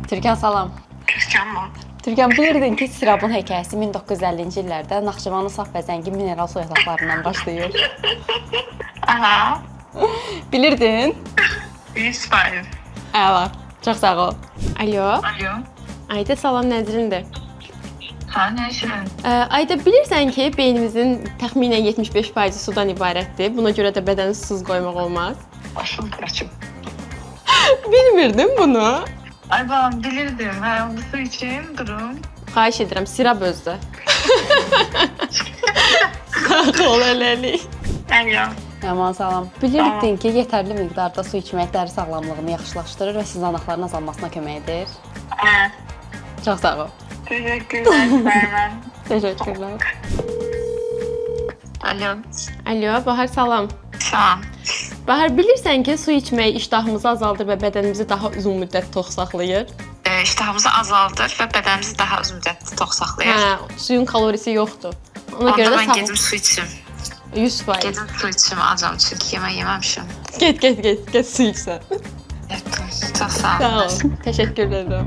Türkan salam. Türkan mı? Türkan, bilirdin ki Sirabın hekayəsi 1950-ci illərdə Naxçıvanın saf və zəngin mineral su yataqlarından başlayır. Aha. Bilirdin? 100%. Əla. Çox sağ ol. Alo. Alo. Ayda salam Nəzrindir. Ha, ne işin? Ayda bilirsən ki, beynimizin təxminən 75% sudan ibarətdir. Buna görə də bədəni susuz qoymaq olmaz. Başım kaçım. Bilmirdim bunu. Ay ben bilirdim. Ha, bu su için durum. Xahiş edirəm, sirab özdə. Sağ ol, eləlik. Alo. Yaman salam. Bilirdin ki, yetərli miqdarda su içmək dəri sağlamlığını yaxşılaşdırır və sızanaqların azalmasına kömək edir. Ha. Çox sağ ol. Teşekkürler Sermen. Təşəkkürlər. Alo. Alo, Bahar salam. Salam. Bahar, bilirsən ki, su içmək iştahımızı azaldır və bədənimizi daha uzun müddət tox saxlayır. İştahımızı azaldır ve bedenimizi daha uzun müddət tox saxlayır. Hə, suyun kalorisi yoxdur. Ona görə Onda də ben sağ gedim su içim. 100%. Gedim su içim acam çünkü yememişim. Get su içsən. Evet, çok sağ ol. Sağ ol. Təşəkkür edirəm.